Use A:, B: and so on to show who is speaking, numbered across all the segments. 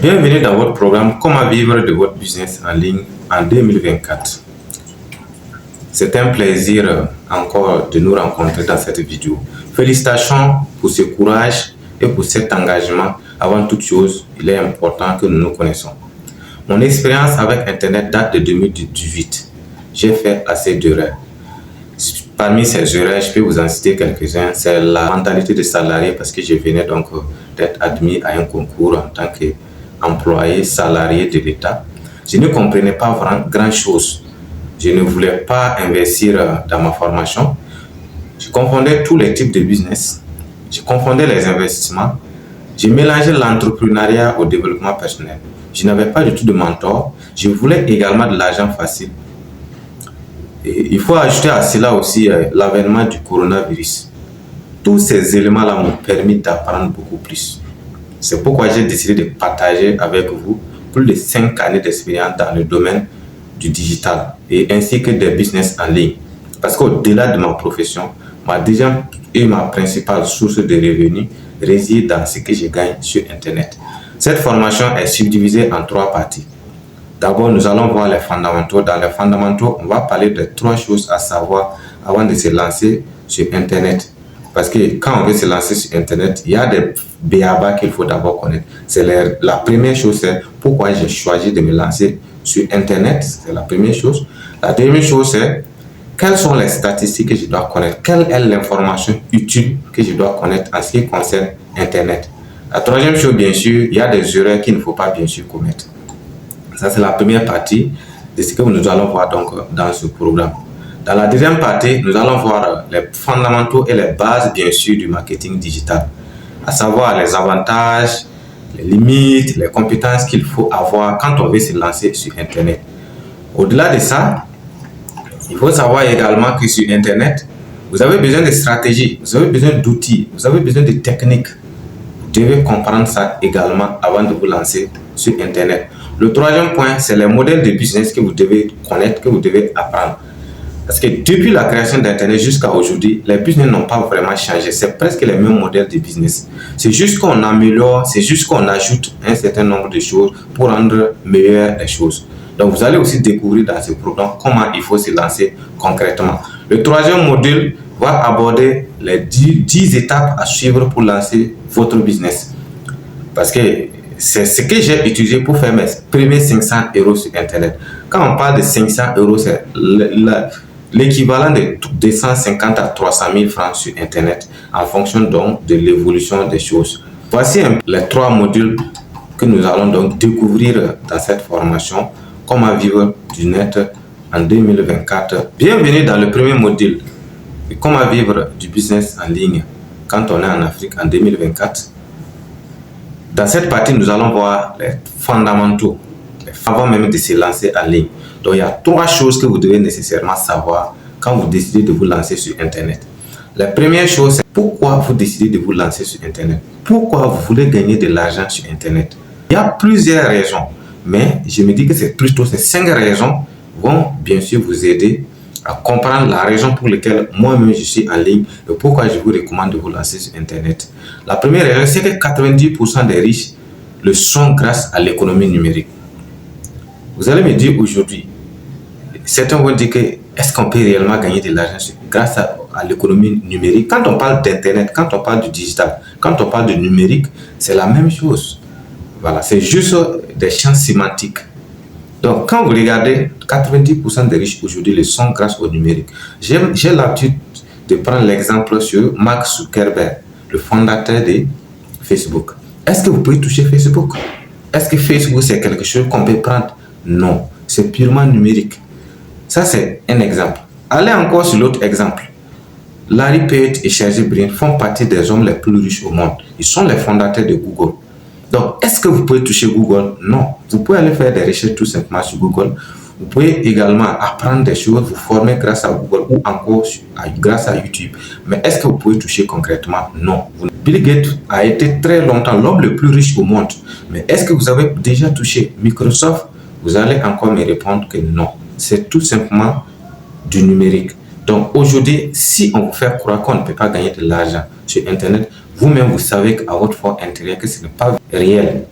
A: Bienvenue dans votre programme Comment vivre de votre business en ligne en 2024. C'est un plaisir encore de nous rencontrer dans cette vidéo. Félicitations pour ce courage et pour cet engagement. Avant toute chose, il est important que nous nous connaissons. Mon expérience avec Internet date de 2018. J'ai fait assez d'erreurs. Parmi ces erreurs, je peux vous en citer quelques-uns. C'est la mentalité de salarié parce que je venais donc d'être admis à un concours en tant qu'employé salarié de l'État. Je ne comprenais pas vraiment grand-chose. Je ne voulais pas investir dans ma formation. Je confondais tous les types de business. Je confondais les investissements. Je mélangeais l'entrepreneuriat au développement personnel. Je n'avais pas du tout de mentor. Je voulais également de l'argent facile. Et il faut ajouter à cela aussi l'avènement du coronavirus. Tous ces éléments-là m'ont permis d'apprendre beaucoup plus. C'est pourquoi j'ai décidé de partager avec vous plus de 5 années d'expérience dans le domaine du digital et ainsi que des business en ligne. Parce qu'au-delà de ma profession, ma deuxième et ma principale source de revenus réside dans ce que je gagne sur Internet. Cette formation est subdivisée en 3 parties. D'abord, nous allons voir les fondamentaux. Dans les fondamentaux, on va parler de 3 choses à savoir avant de se lancer sur Internet. Parce que quand on veut se lancer sur Internet, il y a des b.a.-ba qu'il faut d'abord connaître. La première chose, c'est pourquoi j'ai choisi de me lancer sur Internet. C'est la première chose. La deuxième chose, c'est quelles sont les statistiques que je dois connaître. Quelle est l'information utile que je dois connaître en ce qui concerne Internet. La troisième chose, bien sûr, il y a des erreurs qu'il ne faut pas bien sûr commettre. Ça, c'est la première partie de ce que nous allons voir donc dans ce programme. Dans la deuxième partie, nous allons voir les fondamentaux et les bases, bien sûr, du marketing digital. À savoir les avantages, les limites, les compétences qu'il faut avoir quand on veut se lancer sur Internet. Au-delà de ça, il faut savoir également que sur Internet, vous avez besoin de stratégies, vous avez besoin d'outils, vous avez besoin de techniques. Vous devez comprendre ça également avant de vous lancer sur Internet. Le troisième point, c'est les modèles de business que vous devez connaître, que vous devez apprendre. Parce que depuis la création d'Internet jusqu'à aujourd'hui, les business n'ont pas vraiment changé. C'est presque les mêmes modèles de business. C'est juste qu'on améliore, c'est juste qu'on ajoute un certain nombre de choses pour rendre meilleures les choses. Donc, vous allez aussi découvrir dans ce programme comment il faut se lancer concrètement. Le troisième module va aborder les 10 étapes à suivre pour lancer votre business. Parce que c'est ce que j'ai utilisé pour faire mes premiers 500 € sur Internet. Quand on parle de 500 €, c'est l'équivalent de 250 à 300 000 francs sur Internet en fonction donc de l'évolution des choses. Voici les 3 modules que nous allons donc découvrir dans cette formation. Comment vivre du net en 2024. Bienvenue dans le premier module. Comment vivre du business en ligne quand on est en Afrique en 2024. Dans cette partie, nous allons voir les fondamentaux avant même de se lancer en ligne. Donc, il y a 3 choses que vous devez nécessairement savoir quand vous décidez de vous lancer sur Internet. La première chose, c'est pourquoi vous décidez de vous lancer sur Internet. Pourquoi vous voulez gagner de l'argent sur Internet. Il y a plusieurs raisons, mais je me dis que c'est plutôt ces 5 raisons vont bien sûr vous aider à comprendre la raison pour laquelle moi-même je suis en ligne et pourquoi je vous recommande de vous lancer sur Internet. La première raison, c'est que 90% des riches le sont grâce à l'économie numérique. Vous allez me dire aujourd'hui, certains vont dire que est-ce qu'on peut réellement gagner de l'argent grâce à l'économie numérique? Quand on parle d'Internet, quand on parle du digital, quand on parle de numérique, c'est la même chose. Voilà, c'est juste des champs sémantiques. Donc, quand vous regardez, 90% des riches aujourd'hui le sont grâce au numérique. J'ai l'habitude de prendre l'exemple sur Mark Zuckerberg, le fondateur de Facebook. Est-ce que vous pouvez toucher Facebook? Est-ce que Facebook, c'est quelque chose qu'on peut prendre? Non, c'est purement numérique. Ça, c'est un exemple. Allez encore sur l'autre exemple. Larry Page et Sergey Brin font partie des hommes les plus riches au monde. Ils sont les fondateurs de Google. Donc, est-ce que vous pouvez toucher Google? Non. Vous pouvez aller faire des recherches tout simplement sur Google. Vous pouvez également apprendre des choses, vous former grâce à Google ou encore grâce à YouTube. Mais est-ce que vous pouvez toucher concrètement? Non. Bill Gates a été très longtemps l'homme le plus riche au monde. Mais est-ce que vous avez déjà touché Microsoft? Vous allez encore me répondre que non. C'est tout simplement du numérique. Donc aujourd'hui, si on vous fait croire qu'on ne peut pas gagner de l'argent sur Internet, vous-même vous savez à votre fort intérêt que ce n'est pas réel.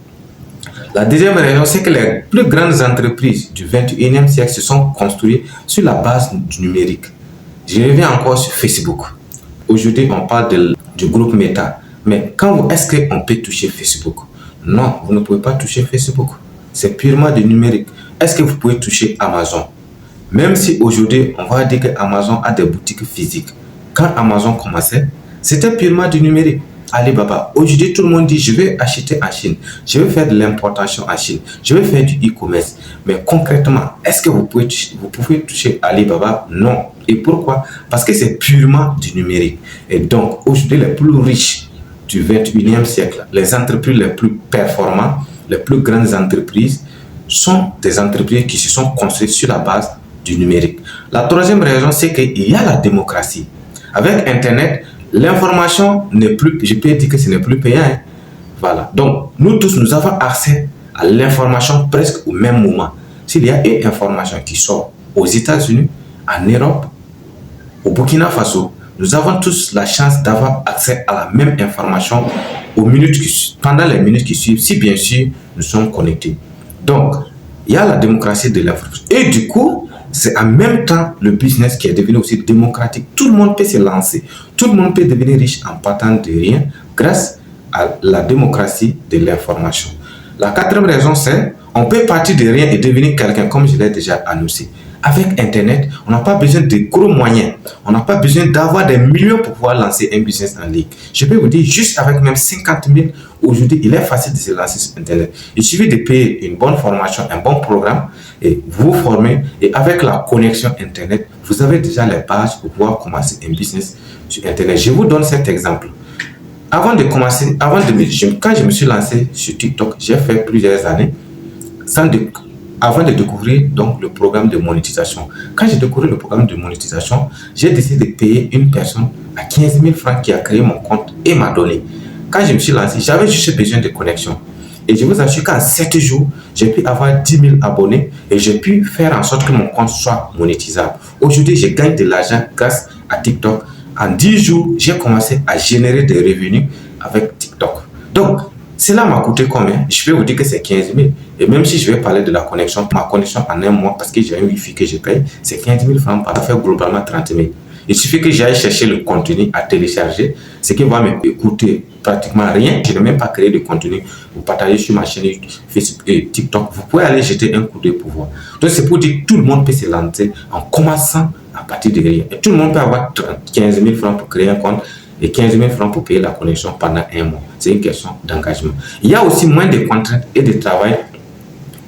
A: La deuxième raison, c'est que les plus grandes entreprises du 21e siècle se sont construites sur la base du numérique. Je reviens encore sur Facebook. Aujourd'hui, on parle du groupe Meta. Mais est-ce qu'on peut toucher Facebook? Non, vous ne pouvez pas toucher Facebook. C'est purement du numérique. Est-ce que vous pouvez toucher Amazon? Même si aujourd'hui, on va dire que Amazon a des boutiques physiques. Quand Amazon commençait, c'était purement du numérique. Alibaba, aujourd'hui, tout le monde dit, je vais acheter en Chine. Je vais faire de l'importation en Chine. Je vais faire du e-commerce. Mais concrètement, est-ce que vous pouvez toucher Alibaba? Non. Et pourquoi? Parce que c'est purement du numérique. Et donc, aujourd'hui, les plus riches du 21e siècle, les entreprises les plus performantes, les plus grandes entreprises, sont des entreprises qui se sont construites sur la base du numérique. La troisième raison, c'est qu'il y a la démocratie. Avec Internet, l'information n'est plus, je peux dire que ce n'est plus payant. Voilà. Donc, nous tous, nous avons accès à l'information presque au même moment. S'il y a une information qui sort aux États-Unis, en Europe, au Burkina Faso, nous avons tous la chance d'avoir accès à la même information pendant les minutes qui suivent, si bien sûr nous sommes connectés. Donc, il y a la démocratie de l'information. Et du coup, c'est en même temps le business qui est devenu aussi démocratique. Tout le monde peut se lancer. Tout le monde peut devenir riche en partant de rien grâce à la démocratie de l'information. La quatrième raison, c'est on peut partir de rien et devenir quelqu'un, comme je l'ai déjà annoncé. Avec Internet, on n'a pas besoin de gros moyens. On n'a pas besoin d'avoir des millions pour pouvoir lancer un business en ligne. Je peux vous dire, juste avec même 50 000, aujourd'hui, il est facile de se lancer sur Internet. Il suffit de payer une bonne formation, un bon programme, et vous former. Et avec la connexion Internet, vous avez déjà les bases pour pouvoir commencer un business sur Internet. Je vous donne cet exemple. Quand je me suis lancé sur TikTok, j'ai fait plusieurs années avant de découvrir donc le programme de monétisation. Quand j'ai découvert le programme de monétisation, j'ai décidé de payer une personne à 15 000 francs qui a créé mon compte et m'a donné. Quand je me suis lancé, j'avais juste besoin de connexion. Et je vous assure qu'en 7 jours, j'ai pu avoir 10 000 abonnés et j'ai pu faire en sorte que mon compte soit monétisable. Aujourd'hui, je gagne de l'argent grâce à TikTok. En 10 jours, j'ai commencé à générer des revenus avec TikTok. Donc, cela m'a coûté combien? Je peux vous dire que c'est 15 000. Et même si je vais parler de la connexion, ma connexion en un mois, parce que j'ai un Wi-Fi que je paye, c'est 15 000 francs par faire globalement 30 000. Il suffit que j'aille chercher le contenu à télécharger, ce qui va me coûter pratiquement rien. Je n'ai même pas créé de contenu. Vous partagez sur ma chaîne Facebook et TikTok. Vous pouvez aller jeter un coup d'œil pour voir. Donc c'est pour dire que tout le monde peut se lancer en commençant à partir de rien. Et tout le monde peut avoir 15 000 francs pour créer un compte et 15 000 francs pour payer la connexion pendant un mois. C'est une question d'engagement. Il y a aussi moins de contraintes et de travail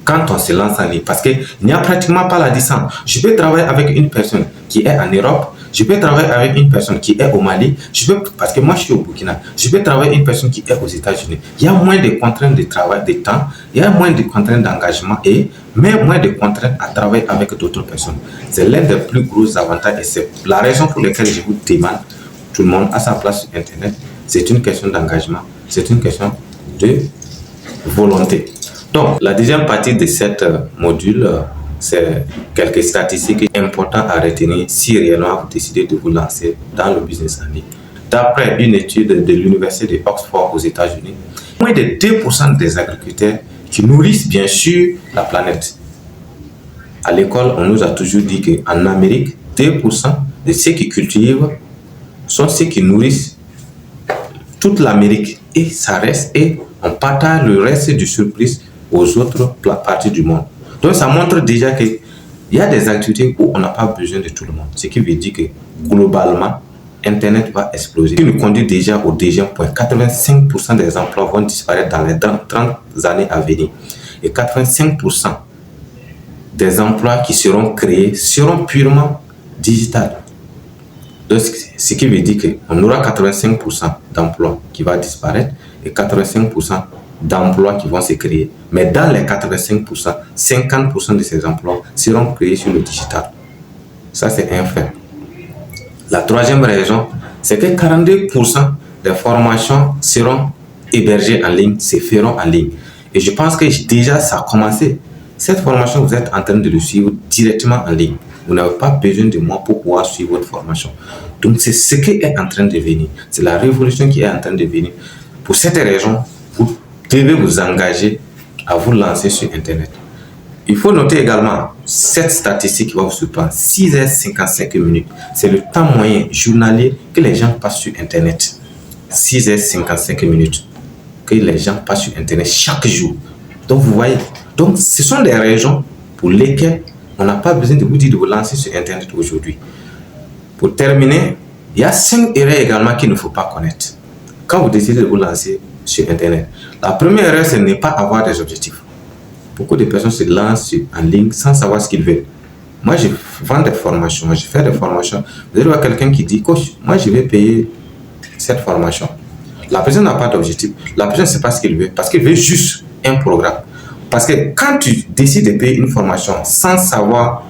A: quand on se lance en ligne parce qu'il n'y a pratiquement pas la distance. Je peux travailler avec une personne qui est en Europe, je peux travailler avec une personne qui est au Mali, parce que moi je suis au Burkina, je peux travailler avec une personne qui est aux États-Unis. Il y a moins de contraintes de travail, de temps, il y a moins de contraintes d'engagement et même moins de contraintes à travailler avec d'autres personnes. C'est l'un des plus gros avantages et c'est la raison pour laquelle je vous demande, tout le monde à sa place sur Internet, c'est une question d'engagement, c'est une question de volonté. Donc, la deuxième partie de cette module, c'est quelques statistiques importantes à retenir si réellement vous décidez de vous lancer dans le business en ligne. D'après une étude de l'Université d'Oxford aux États-Unis, moins de 2% des agriculteurs qui nourrissent bien sûr la planète. À l'école, on nous a toujours dit qu'en Amérique, 2% de ceux qui cultivent sont ceux qui nourrissent toute l'Amérique. Et ça reste, et on partage le reste du surplus aux autres parties du monde. Donc ça montre déjà qu'il y a des activités où on n'a pas besoin de tout le monde. Ce qui veut dire que globalement, Internet va exploser. Ce qui nous conduit déjà au deuxième point. 85% des emplois vont disparaître dans les 30 années à venir. Et 85% des emplois qui seront créés seront purement digitales. Donc, ce qui veut dire qu'on aura 85% d'emplois qui vont disparaître et 85% d'emplois qui vont se créer. Mais dans les 85%, 50% de ces emplois seront créés sur le digital. Ça, c'est un fait. La troisième raison, c'est que 42% des formations seront hébergées en ligne, se feront en ligne. Et je pense que déjà, ça a commencé. Cette formation, vous êtes en train de le suivre directement en ligne. Vous n'avez pas besoin de moi pour pouvoir suivre votre formation. Donc, c'est ce qui est en train de venir. C'est la révolution qui est en train de venir. Pour cette raison, vous devez vous engager à vous lancer sur Internet. Il faut noter également cette statistique qui va vous surprendre. 6h55 minutes. C'est le temps moyen journalier que les gens passent sur Internet. 6h55 minutes que les gens passent sur Internet chaque jour. Donc, vous voyez, donc, ce sont des raisons pour lesquelles on n'a pas besoin de vous dire de vous lancer sur Internet aujourd'hui. Pour terminer, il y a 5 erreurs également qu'il ne faut pas connaître quand vous décidez de vous lancer sur Internet. La première erreur, ce n'est pas avoir des objectifs. Beaucoup de personnes se lancent en ligne sans savoir ce qu'ils veulent. Moi, je vends des formations, je fais des formations. Vous allez voir quelqu'un qui dit, coach, moi, je vais payer cette formation. La personne n'a pas d'objectif. La personne ne sait pas ce qu'il veut parce qu'il veut juste un programme. Parce que quand tu décides de payer une formation sans savoir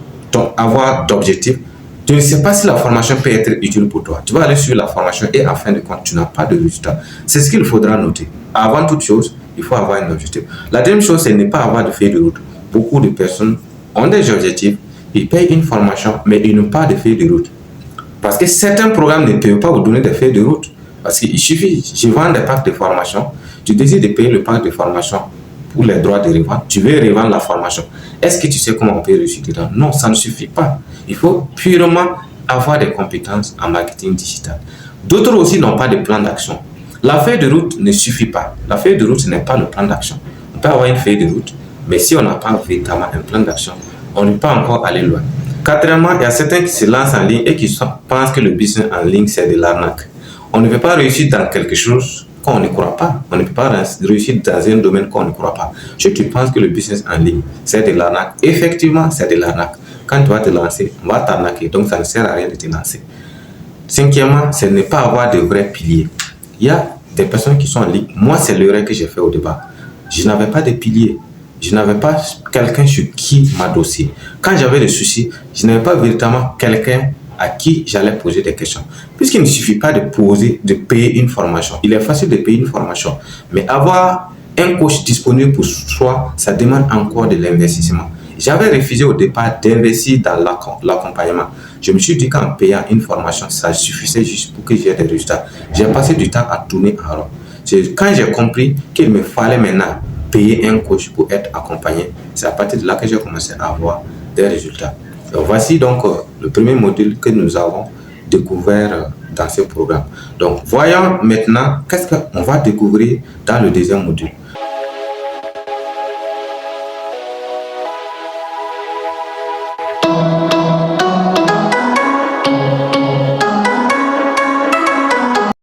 A: avoir d'objectif, tu ne sais pas si la formation peut être utile pour toi. Tu vas aller sur la formation et en fin de compte, tu n'as pas de résultat. C'est ce qu'il faudra noter. Avant toute chose, il faut avoir un objectif. La deuxième chose, c'est ne pas avoir de feuille de route. Beaucoup de personnes ont des objectifs, ils payent une formation, mais ils n'ont pas de feuille de route. Parce que certains programmes ne peuvent pas vous donner des feuilles de route. Parce qu'il suffit, je vends des packs de formation, tu décides de payer le pack de formation pour les droits de revente, tu veux revendre la formation. Est-ce que tu sais comment on peut réussir dedans? Non, ça ne suffit pas. Il faut purement avoir des compétences en marketing digital. D'autres aussi n'ont pas de plan d'action. La feuille de route ne suffit pas. La feuille de route, ce n'est pas le plan d'action. On peut avoir une feuille de route, mais si on n'a pas véritablement un plan d'action, on ne peut pas encore aller loin. Quatrièmement, il y a certains qui se lancent en ligne et qui pensent que le business en ligne, c'est de l'arnaque. On ne peut pas réussir dans quelque chose qu'on ne croit pas. On ne peut pas réussir dans un domaine qu'on ne croit pas. Si tu penses que le business en ligne, c'est de l'arnaque, effectivement, c'est de l'arnaque. Quand tu vas te lancer, on va t'arnaquer. Donc, ça ne sert à rien de te lancer. Cinquièmement, ce n'est pas avoir de vrais piliers. Il y a des personnes qui sont en ligne. Moi, c'est l'erreur que j'ai fait au départ. Je n'avais pas de piliers. Je n'avais pas quelqu'un sur qui m'adosser. Quand j'avais des soucis, je n'avais pas véritablement quelqu'un à qui j'allais poser des questions. Puisqu'il ne suffit pas de payer une formation. Il est facile de payer une formation. Mais avoir un coach disponible pour soi, ça demande encore de l'investissement. J'avais refusé au départ d'investir dans l'accompagnement. Je me suis dit qu'en payant une formation, ça suffisait juste pour que j'ai des résultats. J'ai passé du temps à tourner en rond. Quand j'ai compris qu'il me fallait maintenant payer un coach pour être accompagné, c'est à partir de là que j'ai commencé à avoir des résultats. Donc, voici donc le premier module que nous avons découvert dans ce programme. Donc, voyons maintenant qu'est-ce qu'on va découvrir dans le deuxième module.